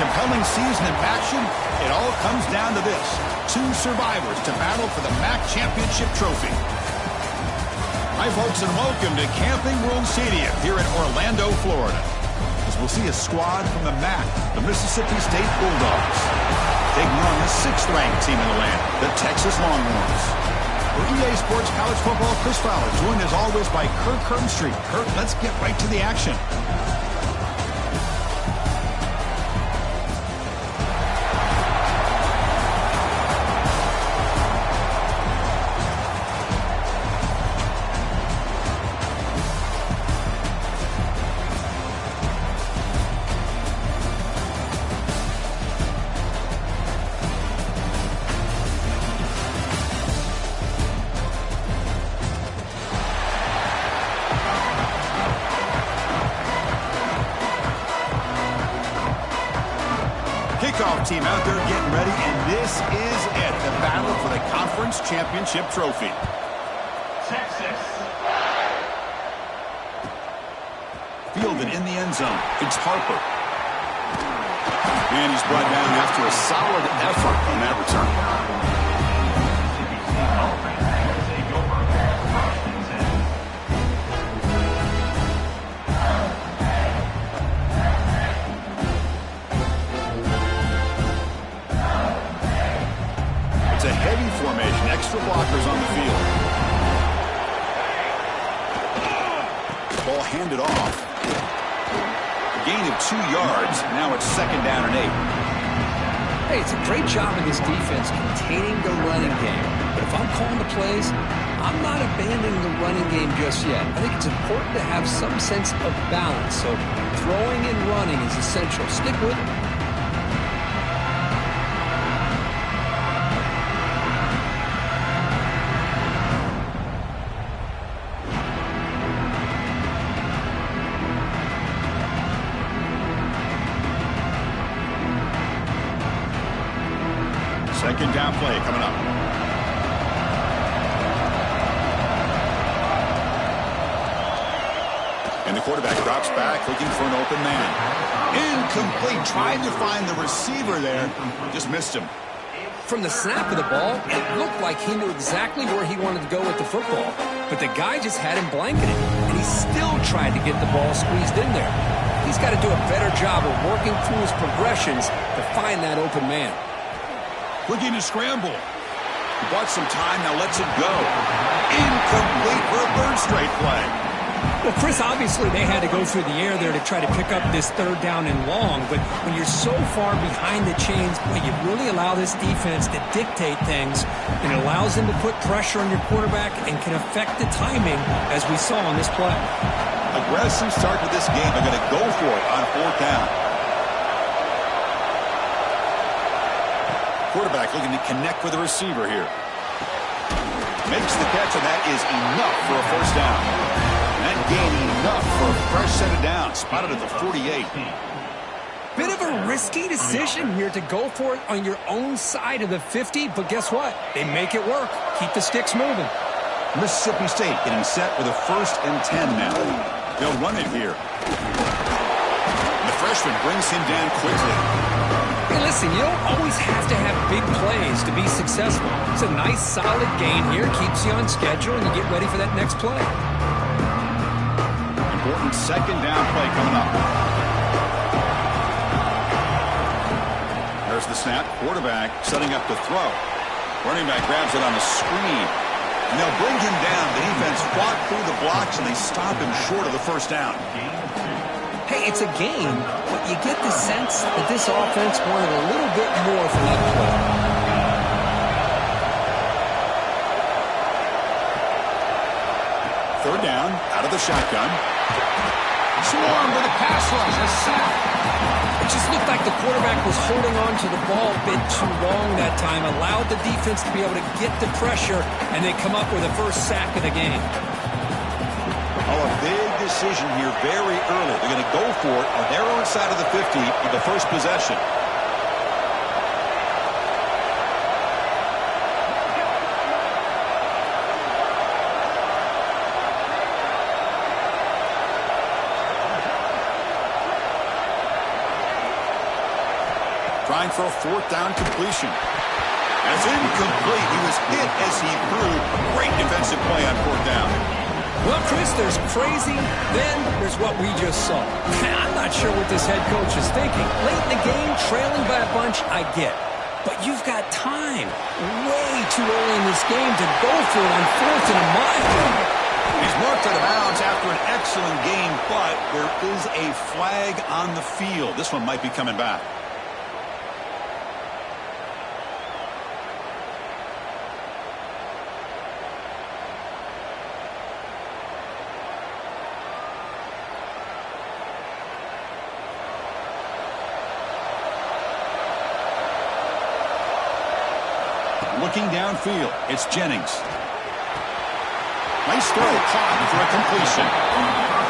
compelling season in action, it all comes down to this. Two survivors to battle for the MAC Championship Trophy. Hi, folks, and welcome to Camping World Stadium here in Orlando, Florida. As we'll see a squad from the MAC, the Mississippi State Bulldogs, taking on the 6th-ranked team in the land, the Texas Longhorns. For EA Sports College Football, Chris Fowler, joined as always by Kirk Herbstreit. Kirk, let's get right to the action. Kickoff team out there getting ready, and this is it, the battle for the conference championship trophy. Texas. Fielded in the end zone. It's Harper. And he's brought down after a solid effort on that return. It's a heavy formation, extra blockers on the field. Ball handed off. A gain of 2 yards. Now it's 2nd down and 8. Hey, it's a great job of this defense containing the running game. But if I'm calling the plays, I'm not abandoning the running game just yet. I think it's important to have some sense of balance. So throwing and running is essential. Stick with it. Second down play coming up. And the quarterback drops back, looking for an open man. Incomplete, trying to find the receiver there. Just missed him. From the snap of the ball, it looked like he knew exactly where he wanted to go with the football. But the guy just had him blanketed, and he still tried to get the ball squeezed in there. He's got to do a better job of working through his progressions to find that open man. Looking to scramble. He bought some time, now lets it go. Incomplete for a 3rd straight play. Well, Chris, obviously they had to go through the air there to try to pick up this 3rd down and long, but when you're so far behind the chains, boy, you really allow this defense to dictate things, and it allows them to put pressure on your quarterback and can affect the timing, as we saw on this play. Aggressive start to this game. They're going to go for it on 4th down. Quarterback looking to connect with the receiver here. Makes the catch, and that is enough for a 1st down. And that gain enough for a fresh set of downs. Spotted at the 48. Bit of a risky decision here to go for it on your own side of the 50, but guess what? They make it work. Keep the sticks moving. Mississippi State getting set with a 1st and 10 now. They'll run it here. And the freshman brings him down quickly. Hey, listen, you don't always have to have big plays to be successful. It's a nice, solid gain here. Keeps you on schedule, and you get ready for that next play. Important 2nd down play coming up. There's the snap. Quarterback setting up to throw. Running back grabs it on the screen. And they'll bring him down. The defense fought through the blocks, and they stop him short of the 1st down. Hey, it's a game, but you get the sense that this offense wanted a little bit more from that play. 3rd down, out of the shotgun. Swarm with a pass rush, a sack. It just looked like the quarterback was holding on to the ball a bit too long that time, allowed the defense to be able to get the pressure, and they come up with the 1st sack of the game. Oh, a big decision here very early. They're going to go for it on their own side of the 50 with the 1st possession. trying for a fourth down completion. That's incomplete. He was hit as he threw. Great defensive play on fourth down. Well, Chris, there's crazy, then there's what we just saw. I'm not sure what this head coach is thinking. Late in the game, trailing by a bunch, I get. But you've got time, way too early in this game to go for it on 4th and a mile. He's marked out of bounds after an excellent game, but there is a flag on the field. This one might be coming back. Looking downfield, it's Jennings. Nice throw, caught for a completion.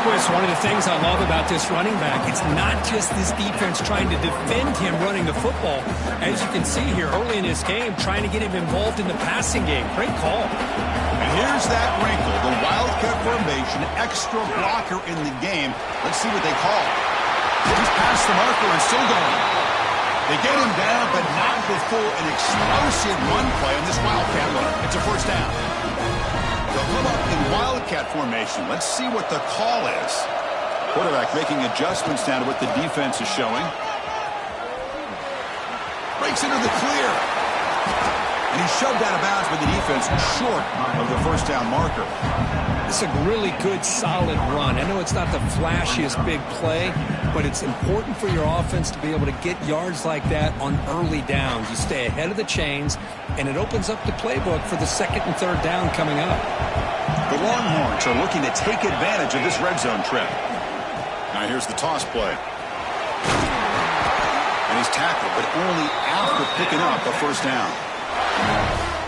Chris, one of the things I love about this running back, it's not just this defense trying to defend him running the football. As you can see here early in this game, trying to get him involved in the passing game. Great call. And here's that wrinkle, the Wildcat formation, extra blocker in the game. Let's see what they call. He's past the marker and still going. They get him down, but not before an explosive run play on this Wildcat runner. It's a first down. They'll come up in Wildcat formation. Let's see what the call is. Quarterback making adjustments down to what the defense is showing. Breaks into the clear. And he's shoved out of bounds by the defense short of the first down marker. It's a really good, solid run. I know it's not the flashiest big play, but it's important for your offense to be able to get yards like that on early downs. You stay ahead of the chains, and it opens up the playbook for the 2nd and 3rd down coming up. The Longhorns are looking to take advantage of this red zone trip. Now here's the toss play. And he's tackled, but only after picking up a first down.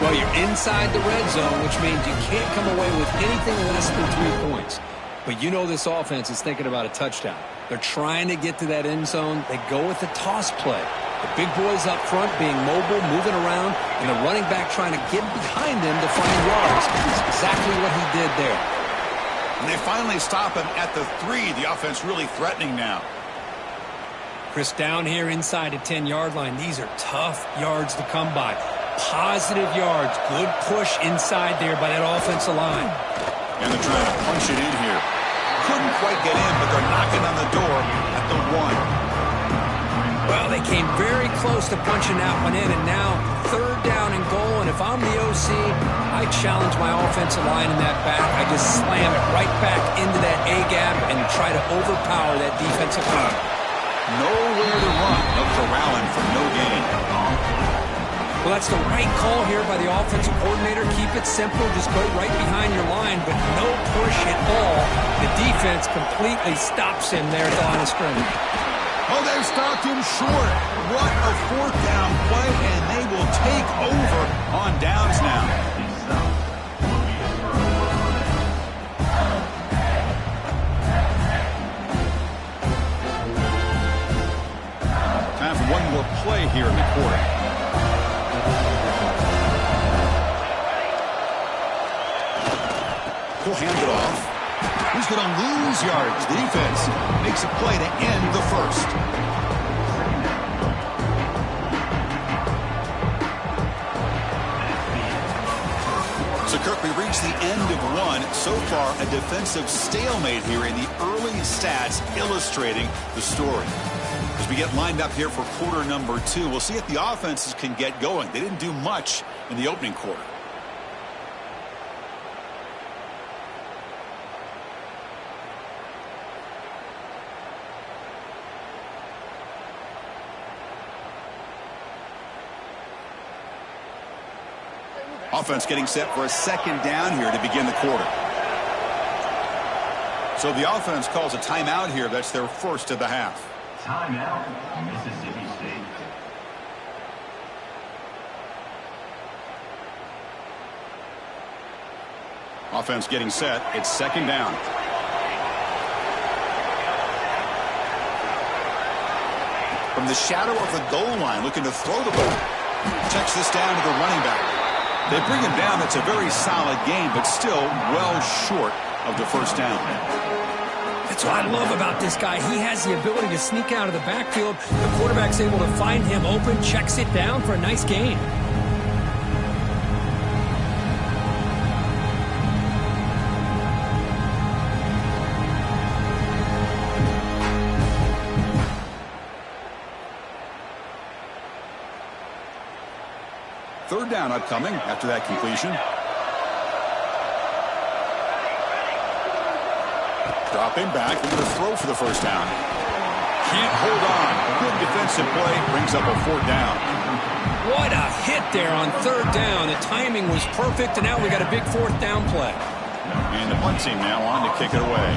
Well, you're inside the red zone, which means you can't come away with anything less than 3 points. But you know this offense is thinking about a touchdown. They're trying to get to that end zone. They go with the toss play. The big boys up front being mobile, moving around, and the running back trying to get behind them to find yards. That's exactly what he did there. And they finally stop him at the 3. The offense really threatening now. Chris, down here inside the 10-yard line, these are tough yards to come by. Positive yards. Good push inside there by that offensive line. And they're trying to punch it in here. Couldn't quite get in, but they're knocking on the door at the 1. Well, they came very close to punching that one in, and now 3rd down and goal. And if I'm the OC, I challenge my offensive line in that back. I just slam it right back into that A-gap and try to overpower that defensive line. Nowhere to run. No corralling for no gain. Well, that's the right call here by the offensive coordinator. Keep it simple. Just go right behind your line, but no push at all. The defense completely stops him there at the line of scrimmage. Oh, they've stopped him short. What a 4th down play, and they will take over on downs now. Time for one more play here in the quarter. He'll hand it off. He's going to lose yards. The defense makes a play to end the 1st. So, Kirk, we reached the end of 1. So far, a defensive stalemate here in the early stats illustrating the story. As we get lined up here for quarter number 2, we'll see if the offenses can get going. They didn't do much in the opening quarter. Offense getting set for a 2nd down here to begin the quarter. So the offense calls a timeout here. That's their 1st of the half. Timeout, Mississippi State. Offense getting set. It's 2nd down. From the shadow of the goal line, looking to throw the ball. Checks this down to the running back. They bring him down. That's a very solid game, but still well short of the first down. That's what I love about this guy. He has the ability to sneak out of the backfield. The quarterback's able to find him open, checks it down for a nice gain. Third down upcoming after that completion. Dropping back, looking to throw for the first down. Can't hold on. Good defensive play, brings up a fourth down. What a hit there on third down. The timing was perfect, and now we got a big fourth down play. And the punt team now on to kick it away.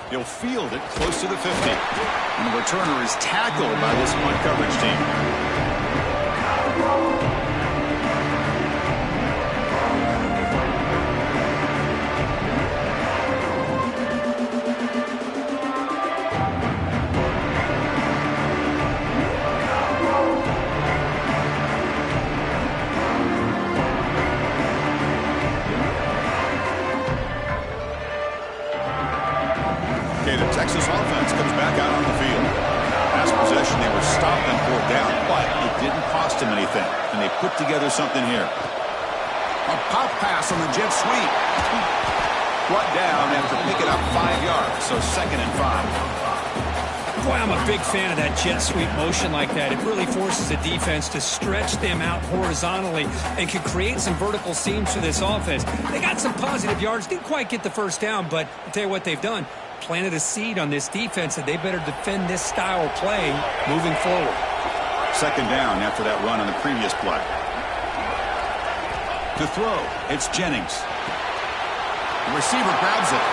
He'll field it close to the 50. And the returner is tackled by this punt coverage team. Texas offense comes back out on the field. Last possession, they were stopped and pulled down, but it didn't cost them anything. And they put together something here. A pop pass on the jet sweep. Brought down after picking up 5 yards, so 2nd and 5. Boy, I'm a big fan of that jet sweep motion like that. It really forces the defense to stretch them out horizontally and can create some vertical seams for this offense. They got some positive yards, didn't quite get the first down, but I'll tell you what they've done. Planted a seed on this defense that they better defend this style of play moving forward. 2nd down after that run on the previous play. To throw, it's Jennings. The receiver grabs it.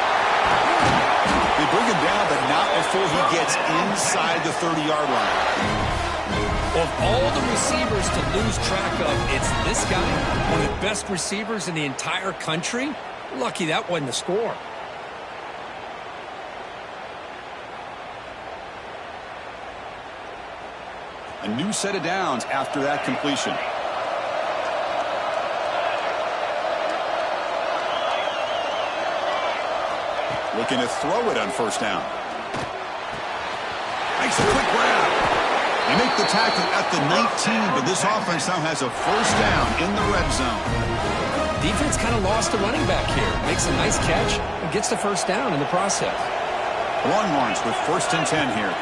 They bring him down, but not before he gets inside the 30-yard line. Of all the receivers to lose track of, it's this guy, one of the best receivers in the entire country. Lucky that wasn't the score. A new set of downs after that completion. Looking to throw it on first down. Makes a quick grab. They make the tackle at the 19, but this offense now has a first down in the red zone. Defense kind of lost the running back here. Makes a nice catch and gets the first down in the process. Longhorns with 1st and 10 here.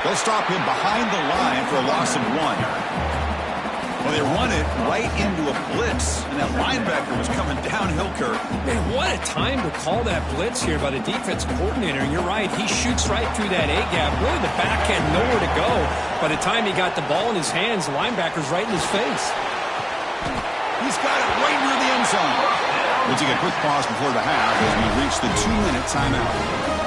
They'll stop him behind the line for a loss of 1. Well, they run it right into a blitz, and that linebacker was coming downhill, Kurt. Man, what a time to call that blitz here by the defense coordinator. And you're right, he shoots right through that A-gap. Really, the back had nowhere to go. By the time he got the ball in his hands, the linebacker's right in his face. He's got it right near the end zone. We'll take a quick pause before the half as we reach the 2-minute timeout.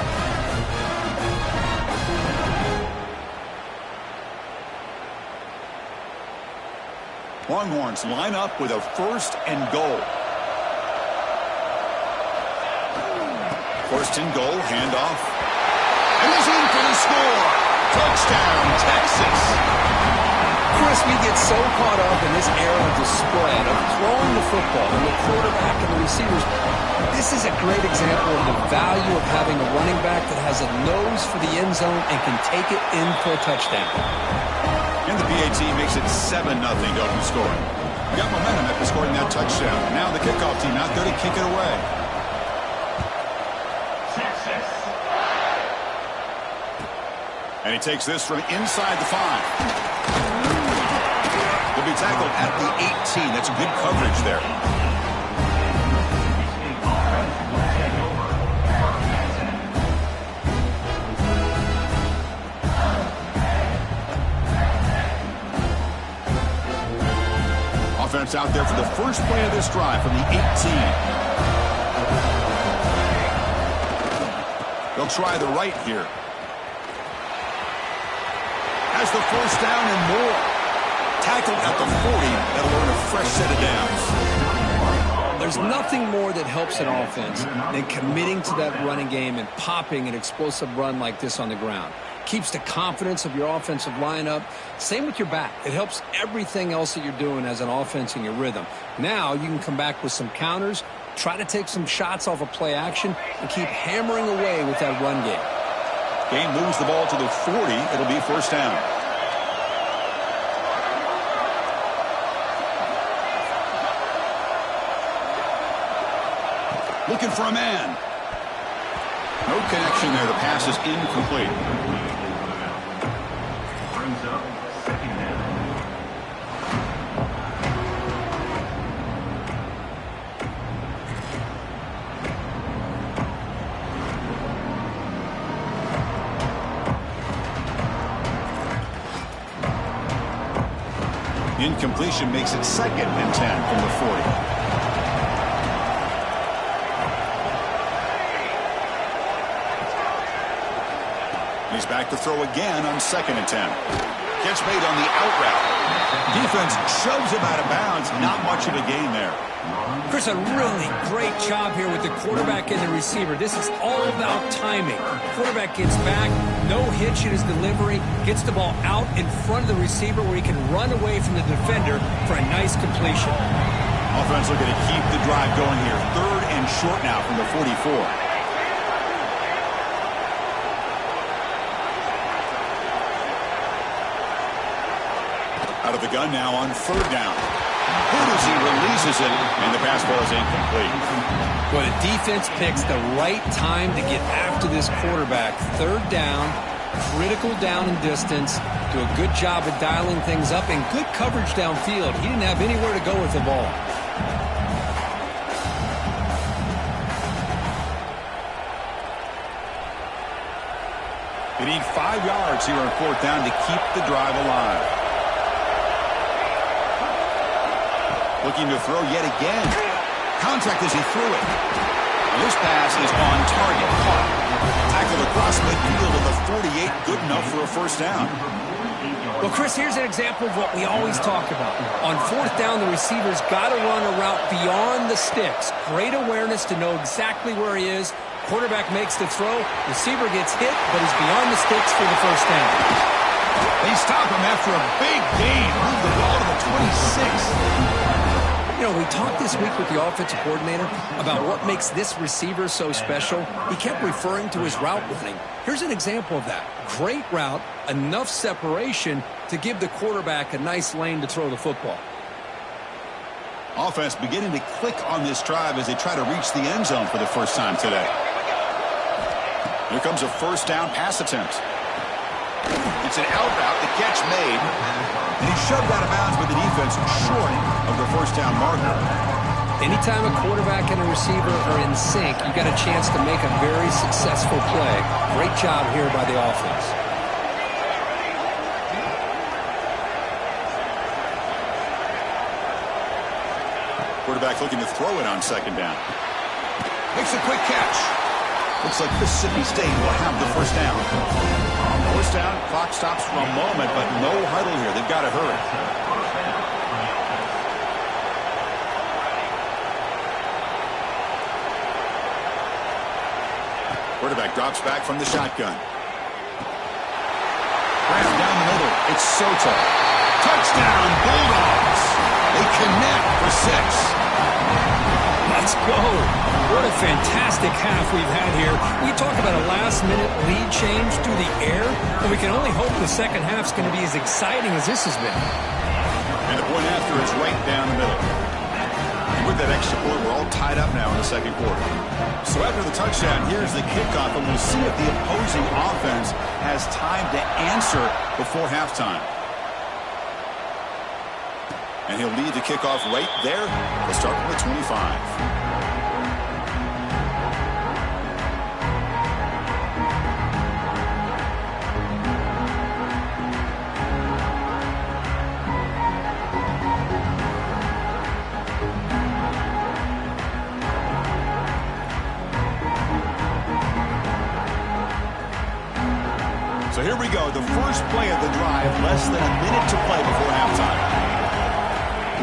Longhorns line up with a 1st and goal. 1st and goal, handoff. And he's in for the score. Touchdown, Texas. Chris, we get so caught up in this era of the spread, of throwing the football, and the quarterback and the receivers. This is a great example of the value of having a running back that has a nose for the end zone and can take it in for a touchdown. And the PAT makes it 7-0 to open scoring. Got momentum after scoring that touchdown. Now the kickoff team out there to kick it away. And he takes this from inside the 5. He'll be tackled at the 18. That's good coverage there. Offense out there for the first play of this drive from the 18. They'll try the right here. Has the first down and more. Tackled at the 40. That'll earn a fresh set of downs. There's nothing more that helps an offense than committing to that running game and popping an explosive run like this on the ground. Keeps the confidence of your offensive lineup. Same with your back. It helps everything else that you're doing as an offense in your rhythm. Now you can come back with some counters, try to take some shots off of play action, and keep hammering away with that run game. Gain moves the ball to the 40. It'll be first down. Looking for a man. No connection there. The pass is incomplete. Brings up second down. Incompletion makes it 2nd and 10 from the 40. He's back to throw again on 2nd and 10. Gets made on the out route. Defense shoves him out of bounds. Not much of a gain there. Chris, a really great job here with the quarterback and the receiver. This is all about timing. Quarterback gets back, no hitch in his delivery, gets the ball out in front of the receiver where he can run away from the defender for a nice completion. Offense looking to keep the drive going here. 3rd and short now from the 44. Out of the gun now on 3rd down. He releases it, and the pass ball is incomplete. Well, the defense picks the right time to get after this quarterback. 3rd down, critical down and distance. Do a good job of dialing things up, and good coverage downfield. He didn't have anywhere to go with the ball. They need 5 yards here on 4th down to keep the drive alive. Looking to throw yet again. Contact as he threw it. And this pass is on target. Caught. Tackled across midfield of the 48. Good enough for a first down. Well, Chris, here's an example of what we always talk about. On 4th down, the receiver's got to run a route beyond the sticks. Great awareness to know exactly where he is. Quarterback makes the throw. Receiver gets hit, but he's beyond the sticks for the first down. They stop him after a big gain. Move the ball to the 26. You know, we talked this week with the offensive coordinator about what makes this receiver so special. He kept referring to his route running. Here's an example of that. Great route, enough separation to give the quarterback a nice lane to throw the football. Offense beginning to click on this drive as they try to reach the end zone for the first time today. Here comes a first down pass attempt. It's an out route, the catch made, and he's shoved out of bounds with the defense short of the first down marker. Anytime a quarterback and a receiver are in sync, you got a chance to make a very successful play. Great job here by the offense. Quarterback looking to throw it on 2nd down. Makes a quick catch. Looks like Mississippi State will have the first down. First down, clock stops for a moment, but no huddle here. They've got to hurry. Quarterback drops back from the shotgun. Rammed down the middle. It's Soto. Touchdown, Bulldogs. They connect for 6. Let's go. What a fantastic half we've had here. We talk about a last-minute lead change through the air, and we can only hope the second half's going to be as exciting as this has been. And the point after is right down the middle. And with that extra point, we're all tied up now in the 2nd quarter. So after the touchdown, here's the kickoff, and we'll see if the opposing offense has time to answer before halftime. And he'll lead the kickoff right there. We'll start from the 25. So here we go, the first play of the drive, less than a minute to play before halftime.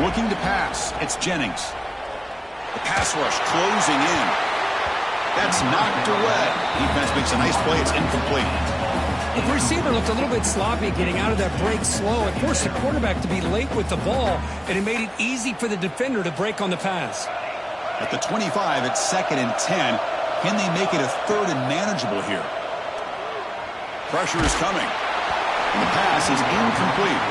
Looking to pass, it's Jennings. The pass rush closing in. That's knocked away. Defense makes a nice play. It's incomplete. The receiver looked a little bit sloppy getting out of that break slow. It forced the quarterback to be late with the ball, and it made it easy for the defender to break on the pass. At the 25, it's 2nd and 10. Can they make it a 3rd and manageable here? Pressure is coming. And the pass is incomplete.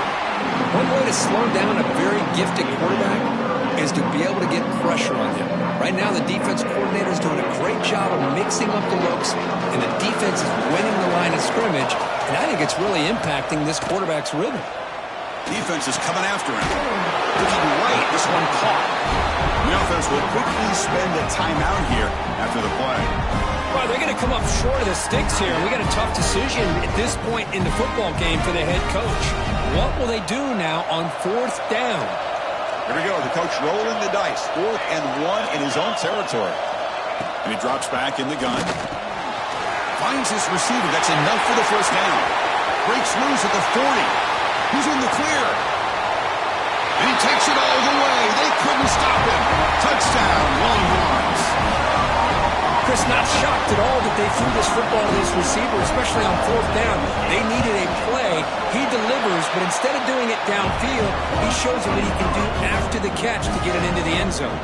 One way to slow down a very gifted quarterback is to be able to get pressure on him. Right now, the defense coordinator is doing a great job of mixing up the looks, and the defense is winning the line of scrimmage, and I think it's really impacting this quarterback's rhythm. Defense is coming after him. Looking right, this one caught. The offense will quickly spend a timeout here after the play. Well, they're going to come up short of the sticks here, and we got a tough decision at this point in the football game for the head coach. What will they do now on 4th down? Here we go. The coach rolling the dice. 4th and 1 in his own territory. And he drops back in the gun. Finds his receiver. That's enough for the first down. Breaks loose at the 40. He's in the clear. And he takes it all the way. They couldn't stop him. Touchdown, Longhorns. Chris, not shocked at all that they threw this football to this receiver, especially on 4th down. They needed a play. He delivers, but instead of doing it downfield, he shows them what he can do after the catch to get it into the end zone.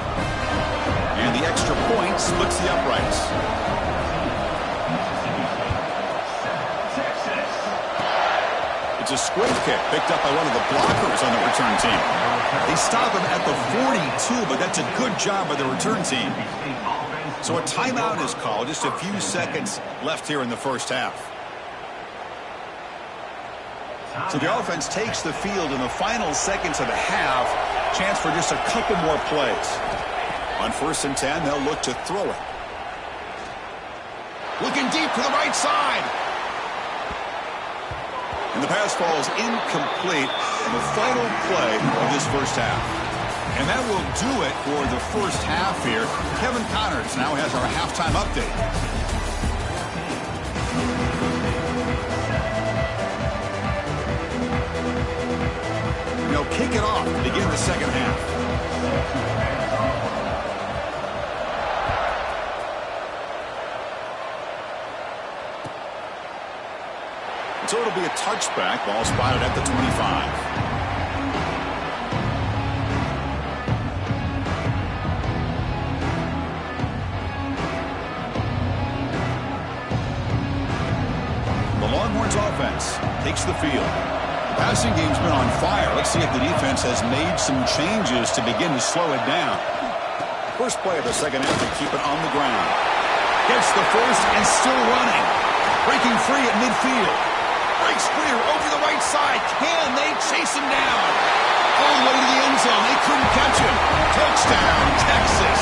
And the extra point splits the uprights. It's a squib kick picked up by one of the blockers on the return team. They stop him at the 42, but that's a good job by the return team. So a timeout is called. Just a few seconds left here in the first half. So the offense takes the field in the final seconds of the half. Chance for just a couple more plays. On 1st and 10, they'll look to throw it. Looking deep to the right side. And the pass falls incomplete on the final play of this first half. And that will do it for the first half here. Kevin Connors now has our halftime update. They'll kick it off to begin the second half. So it'll be a touchback. Ball spotted at the 25. Longhorns offense takes the field. The passing game's been on fire. Let's see if the defense has made some changes to begin to slow it down. First play of the second half, they keep it on the ground. Gets the first and still running. Breaking free at midfield. Breaks clear over the right side. Can they chase him down? All the way to the end zone. They couldn't catch him. Touchdown, Texas.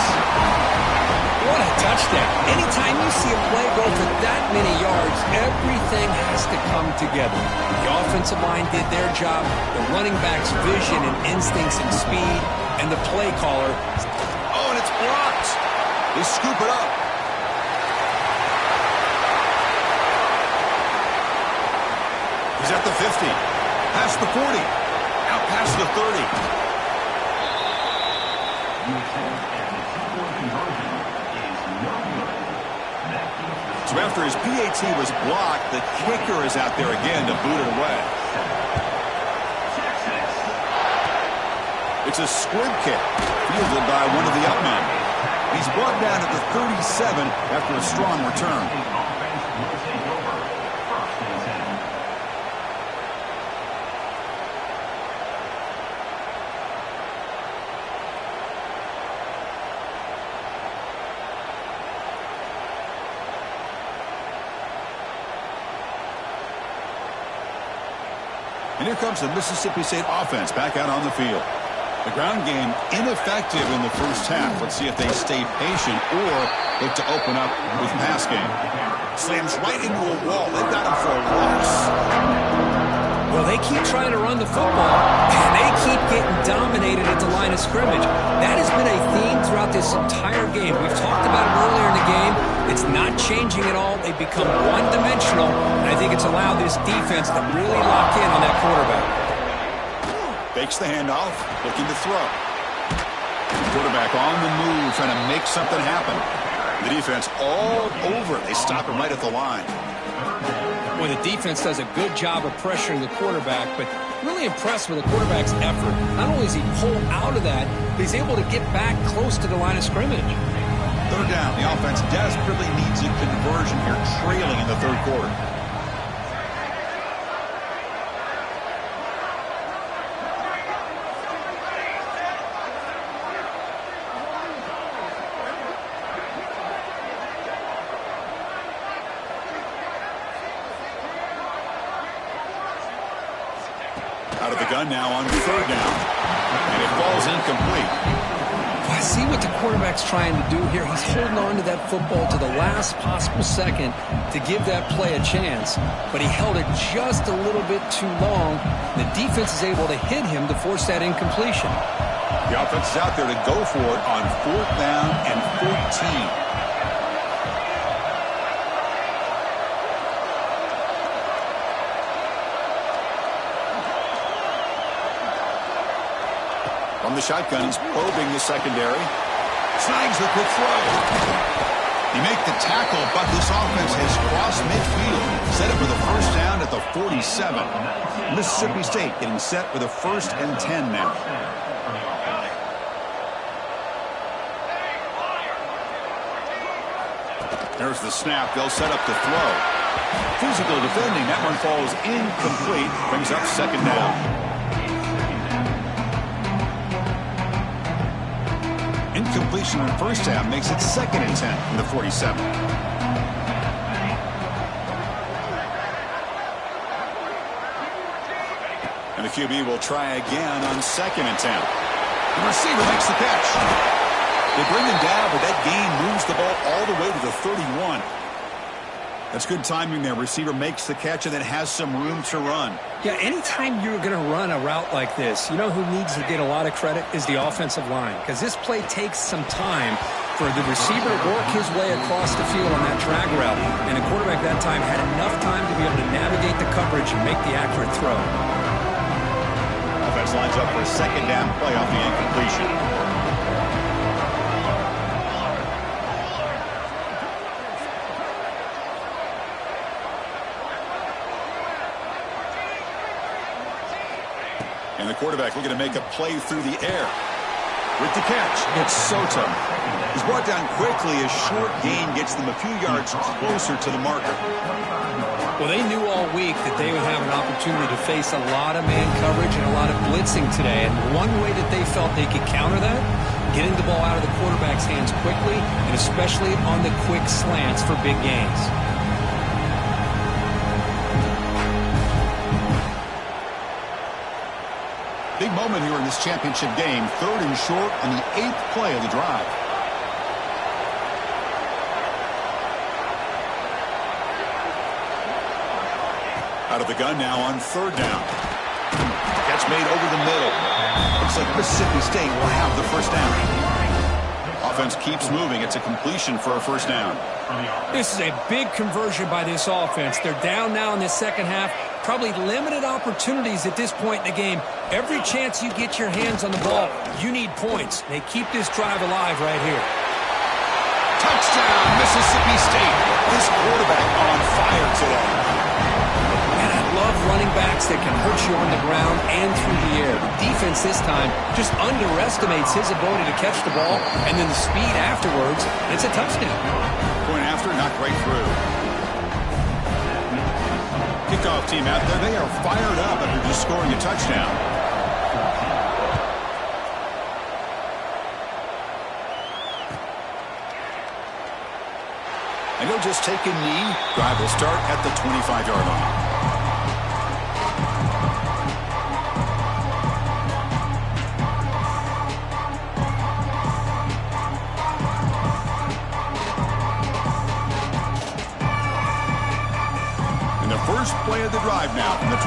What a touchdown. Anytime you see a play go for that many yards, everything has to come together. The offensive line did their job, the running back's vision and instincts and speed, and the play caller. Oh, and it's blocked. They scoop it up. He's at the 50. Past the 40. Out past the 30. So after his PAT was blocked, the kicker is out there again to boot it away. It's a squib kick fielded by one of the up men. He's brought down at the 37 after a strong return. And here comes the Mississippi State offense back out on the field. The ground game ineffective in the first half. Let's see if they stay patient or look to open up with pass game. Slams right into a wall. They've got him for a loss. Well, they keep trying to run the football, and they keep getting dominated at the line of scrimmage. That has been a theme throughout this entire game. We've talked about it earlier in the game. It's not changing at all. They've become one-dimensional, and I think it's allowed this defense to really lock in on that quarterback. Fakes the handoff, looking to throw. Quarterback on the move, trying to make something happen. The defense all over. They stop him right at the line. Well, the defense does a good job of pressuring the quarterback, but really impressed with the quarterback's effort. Not only does he pull out of that, but he's able to get back close to the line of scrimmage. Third down. The offense desperately needs a conversion here, trailing in the third quarter. Out of the gun now on third down. And it falls incomplete. I see what the quarterback's trying to do here. He's holding on to that football to the last possible second to give that play a chance. But he held it just a little bit too long. The defense is able to hit him to force that incompletion. The offense is out there to go for it on fourth down and 14. From the shotgun, he's probing the secondary. Snags the quick throw. He make the tackle, but this offense has crossed midfield. Set it for the first down at the 47. Mississippi State getting set for the 1st and 10 now. There's the snap. They'll set up the throw. Physical defending. That one falls incomplete. Brings up second down. Incompletion on first down makes it 2nd and 10 from the 47. And the QB will try again on 2nd and 10. The receiver makes the catch. They bring him down, but that gain moves the ball all the way to the 31. That's good timing there. Receiver makes the catch and then has some room to run. Yeah, anytime you're going to run a route like this, you know who needs to get a lot of credit is the offensive line, because this play takes some time for the receiver to work his way across the field on that drag route, and the quarterback that time had enough time to be able to navigate the coverage and make the accurate throw. Offense lines up for a second down play off the incompletion. And the quarterback looking to make a play through the air. With the catch, it's Soto. He's brought down quickly as short gain gets them a few yards closer to the marker. Well, they knew all week that they would have an opportunity to face a lot of man coverage and a lot of blitzing today. And one way that they felt they could counter that, getting the ball out of the quarterback's hands quickly, and especially on the quick slants for big gains. Big moment here in this championship game. 3rd and short on the 8th play of the drive. Out of the gun now on 3rd down. Catch made over the middle. Looks like Mississippi State will have the first down. Offense keeps moving. It's a completion for a first down. This is a big conversion by this offense. They're down now in the second half. Probably limited opportunities at this point in the game. Every chance you get your hands on the ball, you need points. They keep this drive alive right here. Touchdown, Mississippi State. This quarterback on fire today. And I love running backs that can hurt you on the ground and through the air. The defense this time just underestimates his ability to catch the ball, and then the speed afterwards, it's a touchdown. Point after, knocked right through. Kickoff team out there, they are fired up after just scoring a touchdown. And he'll just take a knee. Drive will start at the 25-yard line. First play of the drive now from the 25.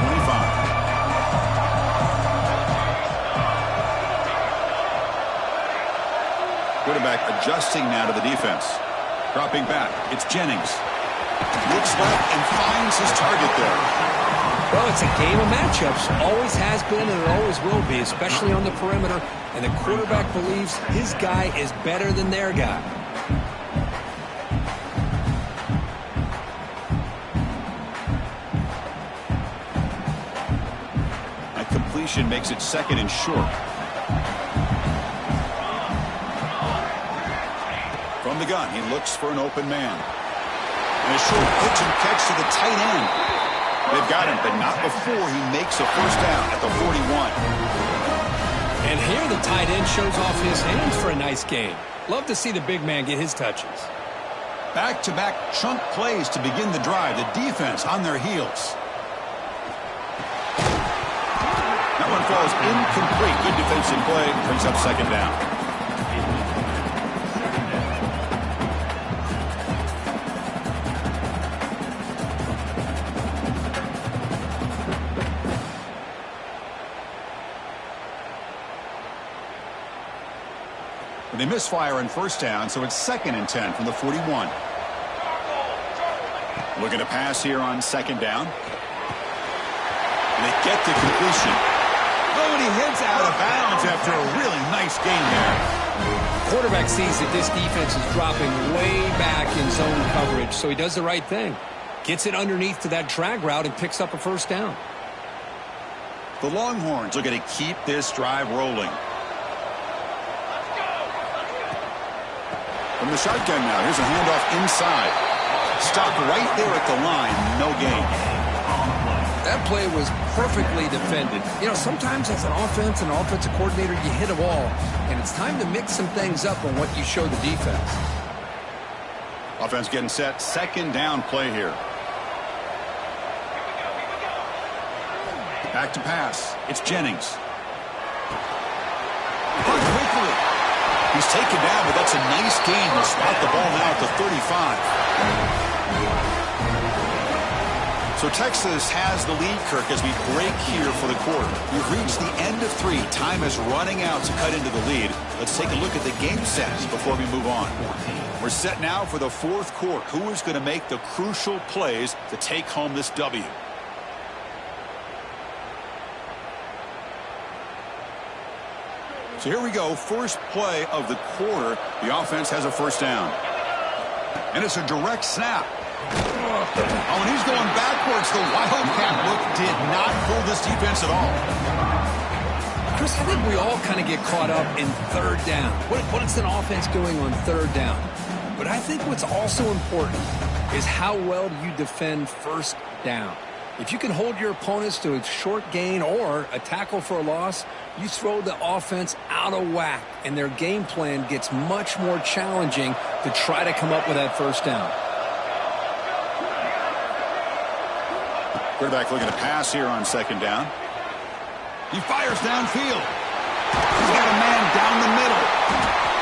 Quarterback adjusting now to the defense. Dropping back. It's Jennings. Looks left and finds his target there. Well, it's a game of matchups. Always has been and it always will be, especially on the perimeter. And the quarterback believes his guy is better than their guy. That completion makes it 2nd and short. From the gun, he looks for an open man. And a short pitch and catch to the tight end. They've got him, but not before he makes a first down at the 41. And here the tight end shows off his hands for a nice gain. Love to see the big man get his touches. Back-to-back chunk plays to begin the drive. The defense on their heels. That one falls incomplete. Good defensive play. Brings up 2nd down. They misfire on first down, so it's 2nd and 10 from the 41. Looking to pass here on 2nd down. And they get the completion. Oh, and he heads out of bounds after a really nice gain there. Quarterback sees that this defense is dropping way back in zone coverage, so he does the right thing. Gets it underneath to that drag route and picks up a first down. The Longhorns looking to keep this drive rolling. From the shotgun now, here's a handoff inside. Stopped right there at the line, no gain. That play was perfectly defended. You know, sometimes as an offensive coordinator, you hit a wall, and it's time to mix some things up on what you show the defense. Offense getting set, 2nd down play here. Back to pass. It's Jennings. Quickly. He's taken down, but that's a nice gain. He'll spot the ball now at the 35. So Texas has the lead, Kirk, as we break here for the quarter. We've reached the end of 3. Time is running out to cut into the lead. Let's take a look at the game sets before we move on. We're set now for the 4th quarter. Who is going to make the crucial plays to take home this W? So here we go, first play of the quarter. The offense has a first down. And it's a direct snap. Oh, and he's going backwards. The Wildcat look did not fool this defense at all. Chris, I think we all kind of get caught up in 3rd down. What is an offense doing on 3rd down? But I think what's also important is how well do you defend first down. If you can hold your opponents to a short gain or a tackle for a loss, you throw the offense out of whack, and their game plan gets much more challenging to try to come up with that first down. Quarterback looking to pass here on 2nd down. He fires downfield. He's got a man down the middle.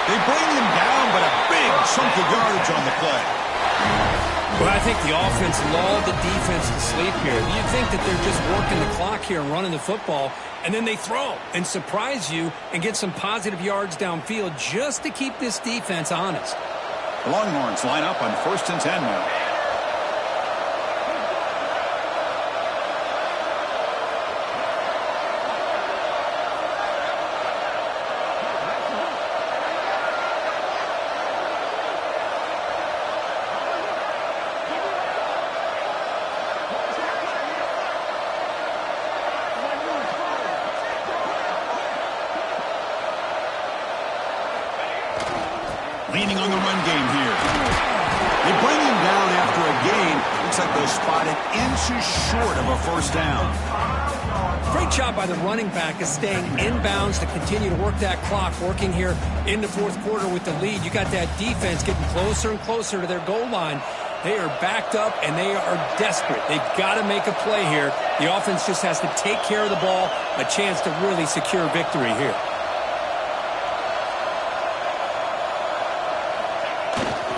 They bring him down, but a big chunk of yardage on the play. Well, I think the offense lulled the defense to sleep here. You'd think that they're just working the clock here and running the football, and then they throw and surprise you and get some positive yards downfield just to keep this defense honest. The Longhorns line up on 1st and 10 now. Leaning on the run game here. They bring him down after a gain. Looks like they'll spot it inches short of a first down. Great job by the running back of staying inbounds to continue to work that clock, working here in the 4th quarter with the lead. You got that defense getting closer and closer to their goal line. They are backed up, and they are desperate. They've got to make a play here. The offense just has to take care of the ball, a chance to really secure victory here.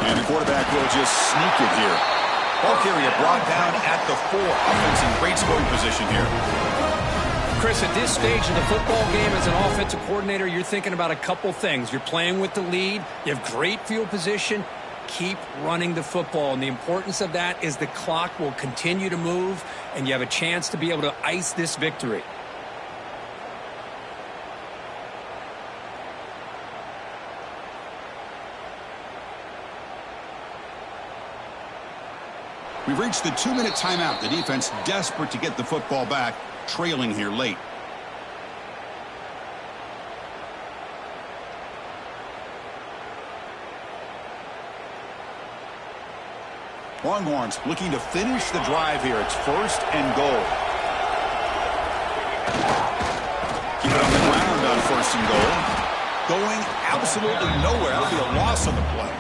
And the quarterback will just sneak it here. Ball carrier brought down at the 4. Offense in great scoring position here. Chris, at this stage of the football game as an offensive coordinator, you're thinking about a couple things. You're playing with the lead. You have great field position. Keep running the football. And the importance of that is the clock will continue to move, and you have a chance to be able to ice this victory. We've reached the 2-minute timeout. The defense desperate to get the football back, trailing here late. Longhorns looking to finish the drive here. It's 1st and goal. Keep it on the ground on 1st and goal. Going absolutely nowhere. That'll be a loss on the play.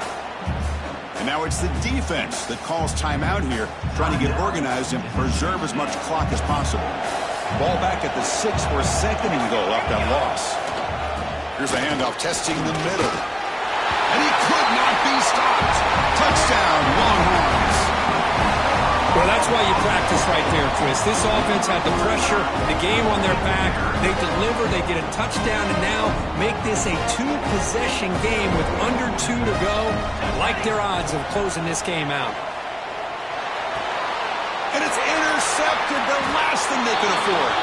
And now it's the defense that calls timeout here, trying to get organized and preserve as much clock as possible. Ball back at the 6 for a 2nd and goal after that loss. Here's a handoff testing the middle. And he could not be stopped. Touchdown, Longhorns. Well, that's why you practice right there, Chris. This offense had the pressure, the game on their back. They deliver, they get a touchdown, and now make this a 2-possession game with under 2 to go. Like their odds of closing this game out. And it's intercepted, the last thing they could afford.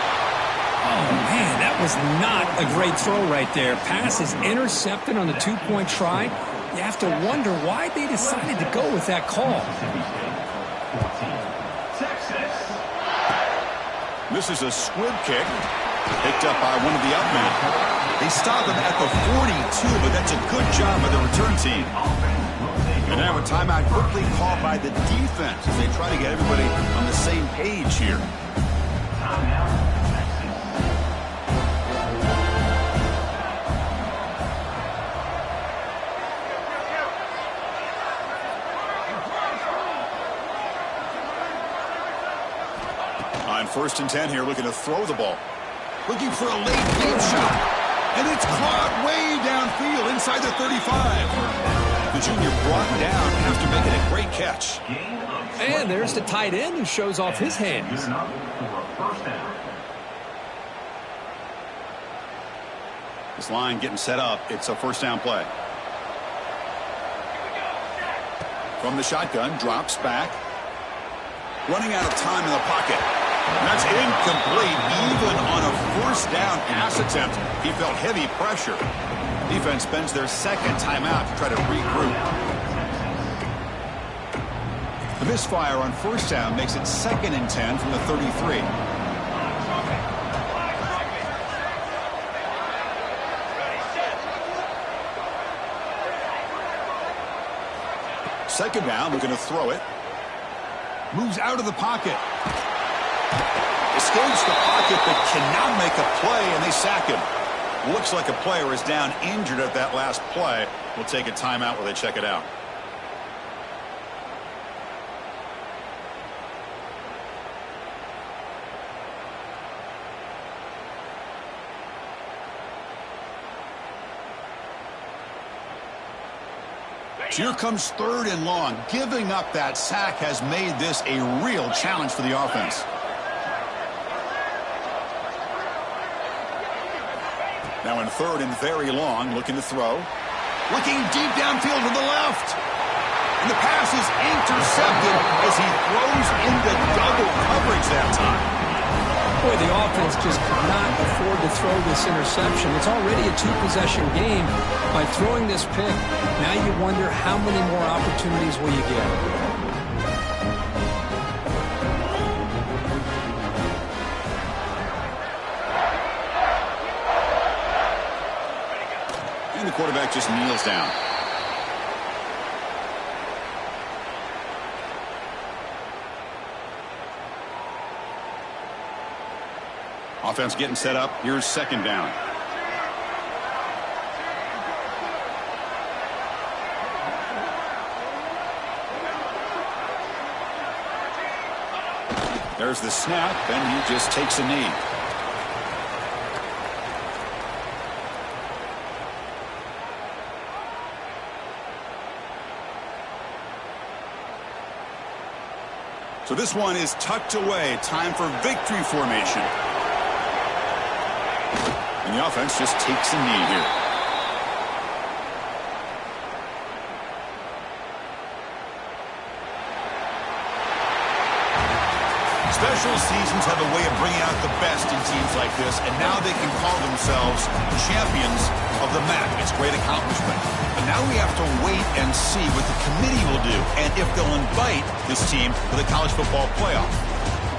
Oh, man, that was not a great throw right there. Pass is intercepted on the 2-point try. You have to wonder why they decided to go with that call. This is a squib kick, picked up by one of the up men. They stop him at the 42, but that's a good job by the return team. And now a timeout quickly called by the defense as they try to get everybody on the same page here. On 1st and 10 here, looking to throw the ball. Looking for a late deep shot. And it's caught way downfield inside the 35. The junior brought down after making a great catch. And there's the tight end who shows off his hands. This line getting set up. It's a 1st down play. From the shotgun, drops back. Running out of time in the pocket. And that's incomplete. Even on a 1st down pass attempt, he felt heavy pressure. Defense spends their 2nd timeout to try to regroup. The misfire on 1st down makes it 2nd and 10 from the 33. Second down, looking to throw it. Moves out of the pocket. Escapes the pocket but cannot make a play, and they sack him. Looks like a player is down injured at that last play. We'll take a timeout while they check it out. Here comes 3rd and long. Giving up that sack has made this a real challenge for the offense. Now in 3rd and very long, looking to throw. Looking deep downfield to the left. And the pass is intercepted as he throws into double coverage that time. Boy, the offense just could not afford to throw this interception. It's already a 2-possession game. By throwing this pick, now you wonder how many more opportunities will you get. And the quarterback just kneels down. Offense getting set up. Here's 2nd down. There's the snap, and he just takes a knee. So this one is tucked away. Time for victory formation. And the offense just takes a knee here. Special seasons have a way of bringing out the best in teams like this, and now they can call themselves champions of the MAC. It's a great accomplishment. But now we have to wait and see what the committee will do and if they'll invite this team to the college football playoff.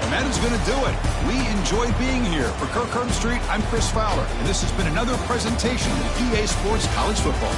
And that is going to do it. We enjoyed being here. For Kirk Street, I'm Chris Fowler, and this has been another presentation of EA Sports College Football.